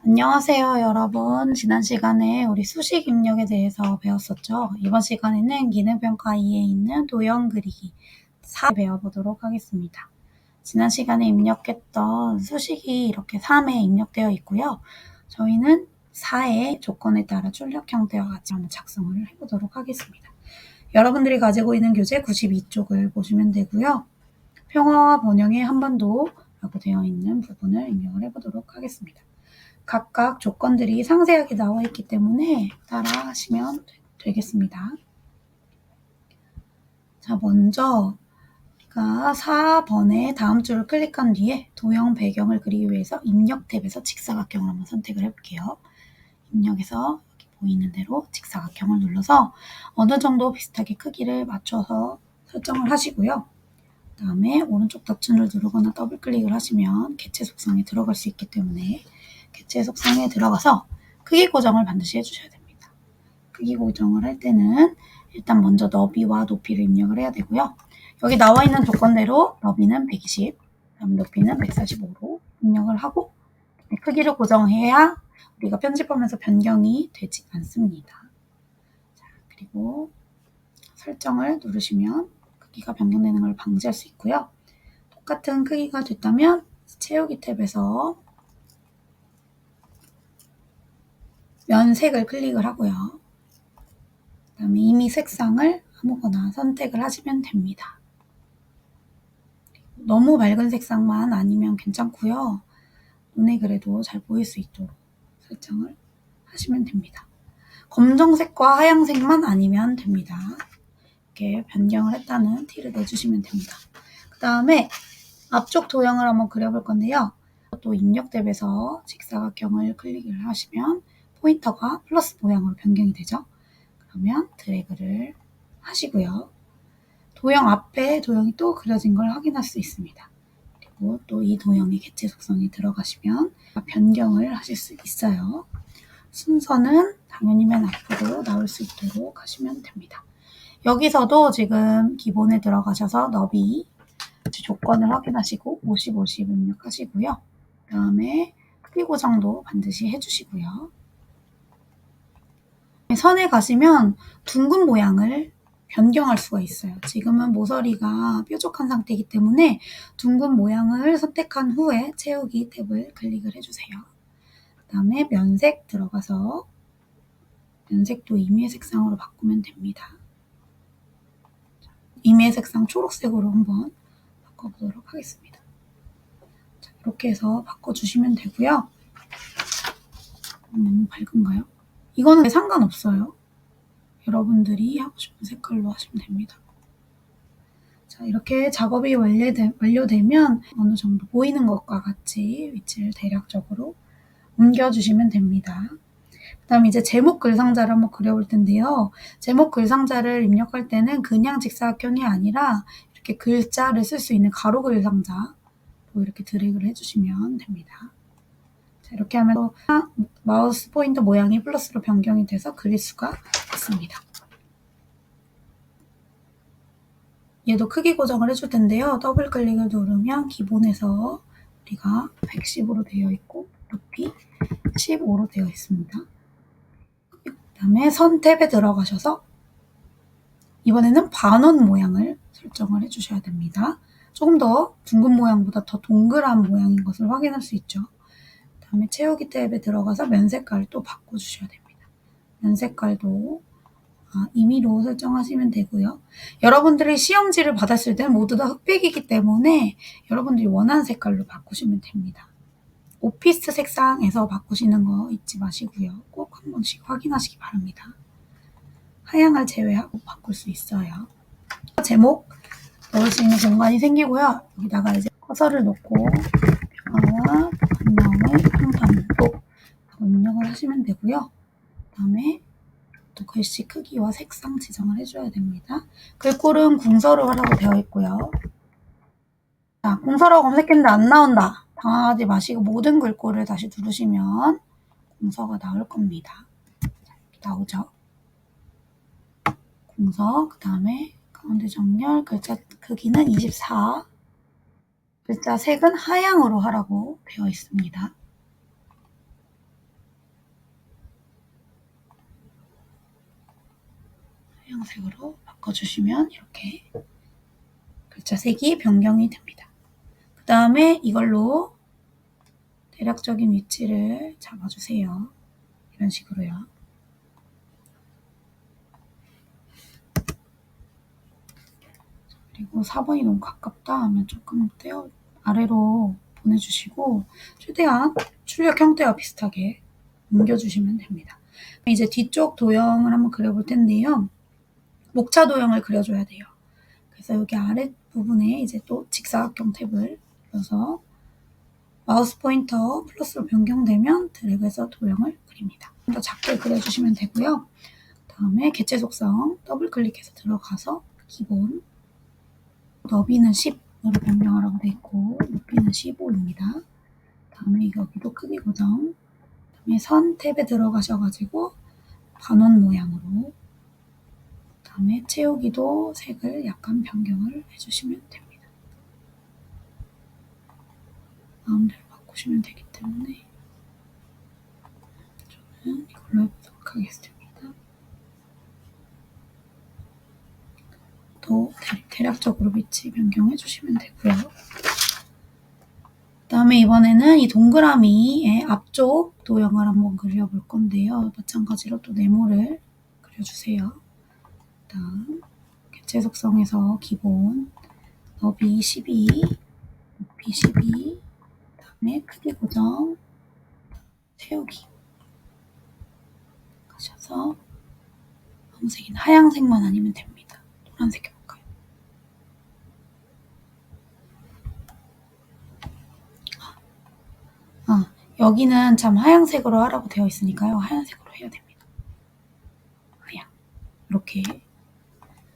안녕하세요, 여러분. 지난 시간에 우리 수식 입력에 대해서 배웠었죠. 이번 시간에는 기능평가 2에 있는 도형 그리기 4 배워보도록 하겠습니다. 지난 시간에 입력했던 수식이 이렇게 3에 입력되어 있고요. 저희는 4의 조건에 따라 출력 형태와 같이 한번 작성을 해보도록 하겠습니다. 여러분들이 가지고 있는 교재 92쪽을 보시면 되고요. 평화와 번영의 한반도 라고 되어 있는 부분을 입력을 해보도록 하겠습니다. 각각 조건들이 상세하게 나와 있기 때문에 따라 하시면 되겠습니다. 자, 먼저 우리가 4번의 다음 줄을 클릭한 뒤에 도형 배경을 그리기 위해서 입력 탭에서 직사각형을 한번 선택을 해볼게요. 입력에서 여기 보이는 대로 직사각형을 눌러서 어느 정도 비슷하게 크기를 맞춰서 설정을 하시고요. 그 다음에 오른쪽 버튼을 누르거나 더블 클릭을 하시면 개체 속성에 들어갈 수 있기 때문에 개체 속성에 들어가서 크기 고정을 반드시 해주셔야 됩니다. 크기 고정을 할 때는 일단 먼저 너비와 높이를 입력을 해야 되고요. 여기 나와 있는 조건대로 너비는 120, 그다음 높이는 145로 입력을 하고 크기를 고정해야 우리가 편집하면서 변경이 되지 않습니다. 자, 그리고 설정을 누르시면 크기가 변경되는 걸 방지할 수 있고요. 똑같은 크기가 됐다면 채우기 탭에서 면색을 클릭을 하고요. 그 다음에 이미 색상을 아무거나 선택을 하시면 됩니다. 너무 밝은 색상만 아니면 괜찮고요. 눈에 그래도 잘 보일 수 있도록 설정을 하시면 됩니다. 검정색과 하얀색만 아니면 됩니다. 이렇게 변경을 했다는 티를 내주시면 됩니다. 그 다음에 앞쪽 도형을 한번 그려볼 건데요. 또 입력 탭에서 직사각형을 클릭을 하시면 포인터가 플러스 모양으로 변경이 되죠. 그러면 드래그를 하시고요. 도형 앞에 도형이 또 그려진 걸 확인할 수 있습니다. 그리고 또 이 도형의 개체 속성에 들어가시면 변경을 하실 수 있어요. 순서는 당연히 맨 앞으로 나올 수 있도록 하시면 됩니다. 여기서도 지금 기본에 들어가셔서 너비 조건을 확인하시고 50, 50 입력하시고요. 그 다음에 크기 고정도 반드시 해주시고요. 선에 가시면 둥근 모양을 변경할 수가 있어요. 지금은 모서리가 뾰족한 상태이기 때문에 둥근 모양을 선택한 후에 채우기 탭을 클릭을 해주세요. 그 다음에 면색 들어가서 면색도 임의의 색상으로 바꾸면 됩니다. 임의의 색상 초록색으로 한번 바꿔보도록 하겠습니다. 자, 이렇게 해서 바꿔주시면 되고요. 너무 밝은가요? 이거는 상관없어요. 여러분들이 하고 싶은 색깔로 하시면 됩니다. 자, 이렇게 작업이 완료되면 어느 정도 보이는 것과 같이 위치를 대략적으로 옮겨주시면 됩니다. 그 다음 이제 제목 글상자를 한번 그려볼 텐데요. 제목 글상자를 입력할 때는 그냥 직사각형이 아니라 이렇게 글자를 쓸 수 있는 가로 글상자로 이렇게 드래그를 해주시면 됩니다. 자, 이렇게 하면 마우스 포인터 모양이 플러스로 변경이 돼서 그릴 수가 있습니다. 얘도 크기 고정을 해줄 텐데요. 더블 클릭을 누르면 기본에서 우리가 110으로 되어 있고 높이 15로 되어 있습니다. 그 다음에 선 탭에 들어가셔서 이번에는 반원 모양을 설정을 해주셔야 됩니다. 조금 더 둥근 모양보다 더 동그란 모양인 것을 확인할 수 있죠. 그 다음에 채우기 탭에 들어가서 면 색깔을 또 바꿔주셔야 됩니다. 면 색깔도 임의로 설정하시면 되고요. 여러분들이 시험지를 받았을 때는 모두 다 흑백이기 때문에 여러분들이 원하는 색깔로 바꾸시면 됩니다. 오피스 색상에서 바꾸시는 거 잊지 마시고요. 꼭 한 번씩 확인하시기 바랍니다. 하향을 제외하고 바꿀 수 있어요. 제목 넣을 수 있는 공간이 생기고요. 여기다가 이제 커서를 놓고 평화와 번영의 한반도 입력을 하시면 되고요. 그 다음에 또 글씨 크기와 색상 지정을 해줘야 됩니다. 글꼴은 궁서로 하라고 되어 있고요. 자, 궁서라고 검색했는데 안 나온다. 당황하지 마시고 모든 글꼴을 다시 누르시면 궁서가 나올 겁니다. 자, 이렇게 나오죠. 궁서, 그 다음에 가운데 정렬, 글자 크기는 24, 글자 색은 하향으로 하라고 되어 있습니다. 하얀색으로 바꿔주시면 이렇게 글자 색이 변경이 됩니다. 그 다음에 이걸로 대략적인 위치를 잡아주세요. 이런 식으로요. 그리고 4번이 너무 가깝다 하면 조금 떼어 아래로 보내주시고 최대한 출력 형태와 비슷하게 옮겨주시면 됩니다. 이제 뒤쪽 도형을 한번 그려볼 텐데요. 목차 도형을 그려줘야 돼요. 그래서 여기 아랫부분에 이제 또 직사각형 탭을 눌러서 마우스 포인터 플러스로 변경되면 드래그해서 도형을 그립니다. 좀 더 작게 그려주시면 되고요. 다음에 개체 속성 더블 클릭해서 들어가서 기본 너비는 10으로 변경하라고 되어 있고 높이는 15입니다. 다음에 여기도 크기 고정, 다음에 선 탭에 들어가셔가지고 반원 모양으로, 다음에 채우기도 색을 약간 변경을 해주시면 됩니다. 마음대로 바꾸시면 되기 때문에 저는 이걸로 해보도록 하겠습니다. 또 대략적으로 위치 변경해 주시면 되고요. 그 다음에 이번에는 이 동그라미의 앞쪽 도형을 한번 그려볼 건데요. 마찬가지로 또 네모를 그려주세요. 다음 개체 속성에서 기본 너비 12, 높이 12, 다음에 크기 고정, 채우기 가셔서 아무색이나 하얀색만 아니면 됩니다. 노란색 해볼까요? 여기는 참 하얀색으로 하라고 되어 있으니까요. 하얀색으로 해야 됩니다. 하얀. 이렇게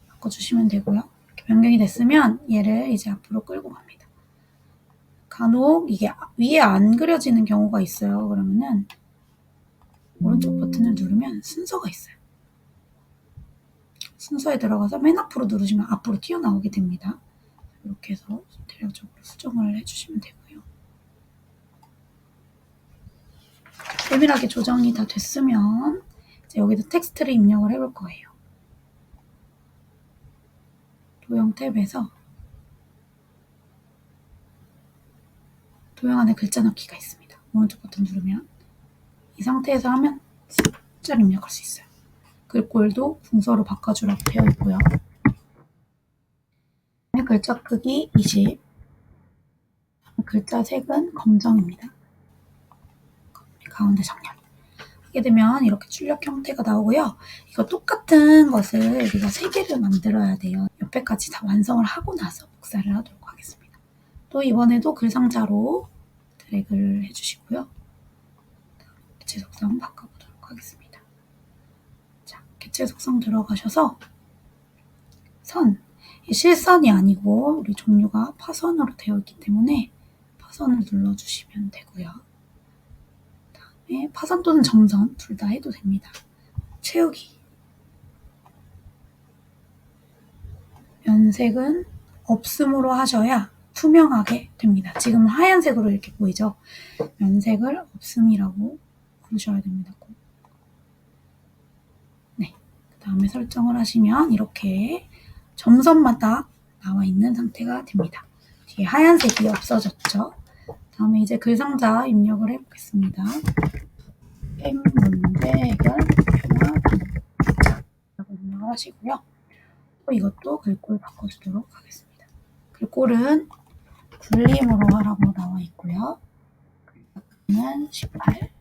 바꿔주시면 되고요. 이렇게 변경이 됐으면 얘를 이제 앞으로 끌고 갑니다. 간혹 이게 위에 안 그려지는 경우가 있어요. 그러면은 오른쪽 버튼을 누르면 순서가 있어요. 순서에 들어가서 맨 앞으로 누르시면 앞으로 튀어나오게 됩니다. 이렇게 해서 대략적으로 수정을 해주시면 되고요. 세밀하게 조정이 다 됐으면 이제 여기다 텍스트를 입력을 해볼 거예요. 도형 탭에서 도형 안에 글자 넣기가 있습니다. 오른쪽 버튼 누르면 이 상태에서 하면 숫자를 입력할 수 있어요. 글꼴도 분서로 바꿔주라고 되어 있고요. 글자 크기 20, 글자 색은 검정입니다. 가운데 정렬 하게 되면 이렇게 출력 형태가 나오고요. 이거 똑같은 것을 우리가 3개를 만들어야 돼요. 옆에까지 다 완성을 하고 나서 복사를 하도록 하겠습니다. 또 이번에도 글상자로 드래그를 해주시고요. 개체 속성 바꿔보도록 하겠습니다. 자, 개체 속성 들어가셔서 선, 실선이 아니고 우리 종류가 파선으로 되어 있기 때문에 파선을 눌러주시면 되고요. 다음에 파선 또는 점선 둘 다 해도 됩니다. 채우기. 면색은 없음으로 하셔야 투명하게 됩니다. 지금은 하얀색으로 이렇게 보이죠? 면색을 없음이라고 부르셔야 됩니다. 네. 그 다음에 설정을 하시면 이렇게 점선만 딱 나와 있는 상태가 됩니다. 뒤에 하얀색이 없어졌죠? 다음에 이제 글상자 입력을 해보겠습니다. 게임 문제 해결 라고 입력을 하시고요. 또 이것도 글꼴 바꿔주도록 하겠습니다. 글꼴은 굴림으로 하라고 나와 있고요. 글자는 18,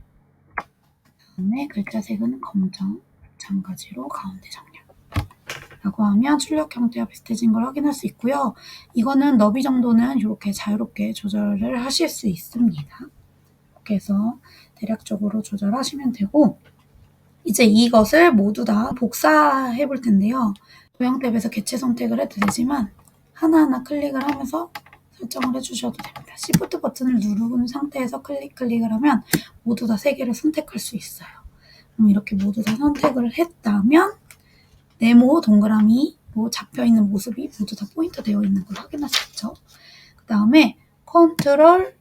다음에 글자 색은 검정, 마찬가지로 가운데 정렬 라고 하면 출력 형태와 비슷해진 걸 확인할 수 있고요. 이거는 너비 정도는 이렇게 자유롭게 조절을 하실 수 있습니다. 이렇게 해서 대략적으로 조절하시면 되고, 이제 이것을 모두 다 복사해 볼 텐데요. 도형 탭에서 개체 선택을 해도 되지만 하나하나 클릭을 하면서 설정을 해주셔도 됩니다. Shift 버튼을 누른 상태에서 클릭을 하면 모두 다 3개를 선택할 수 있어요. 그럼 이렇게 모두 다 선택을 했다면 네모 동그라미로 잡혀있는 모습이 모두 다 포인트 되어 있는 걸 확인할 수 있죠. 그 다음에 컨트롤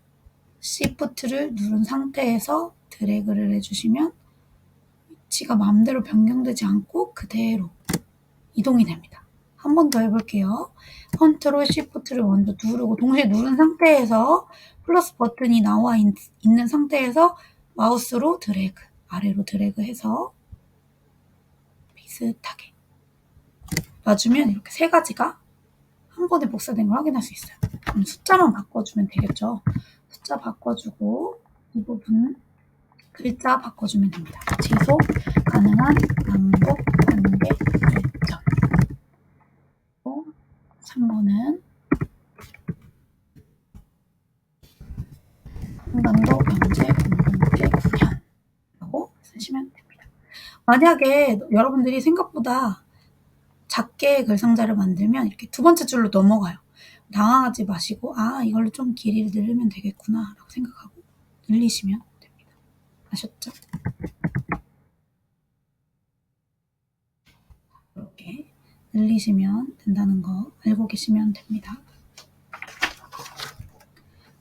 Shift를 누른 상태에서 드래그를 해주시면 위치가 마음대로 변경되지 않고 그대로 이동이 됩니다. 한 번 더 해볼게요. 컨트롤 시프트를 먼저 누르고 동시에 누른 상태에서 플러스 버튼이 나와 있는 상태에서 마우스로 드래그, 아래로 드래그해서 비슷하게 놔주면 이렇게 세 가지가 한 번에 복사된 걸 확인할 수 있어요. 그럼 숫자만 바꿔주면 되겠죠. 숫자 바꿔주고 이 부분 글자 바꿔주면 됩니다. 지속 가능한 왕복 관계 일정. 3번은 한반도 경제 공동체 구현라고 쓰시면 됩니다. 만약에 여러분들이 생각보다 작게 글상자를 만들면 이렇게 두 번째 줄로 넘어가요. 당황하지 마시고 이걸로 좀 길이를 늘리면 되겠구나 라고 생각하고 늘리시면 됩니다. 아셨죠? 이렇게 늘리시면 된다는 거 알고 계시면 됩니다.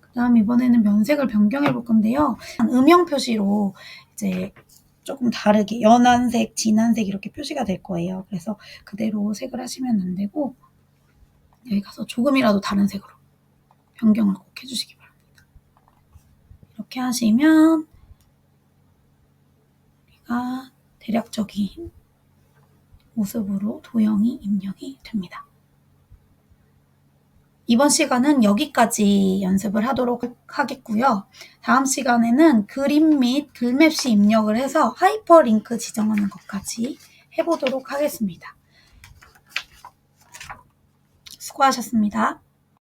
그 다음 이번에는 면색을 변경해 볼 건데요. 음영 표시로 이제 조금 다르게 연한색, 진한색 이렇게 표시가 될 거예요. 그래서 그대로 색을 하시면 안 되고 여기 가서 조금이라도 다른 색으로 변경을 꼭 해주시기 바랍니다. 이렇게 하시면 우리가 대략적인 모습으로 도형이 입력이 됩니다. 이번 시간은 여기까지 연습을 하도록 하겠고요. 다음 시간에는 그림 및 글맵시 입력을 해서 하이퍼링크 지정하는 것까지 해보도록 하겠습니다. 수고하셨습니다.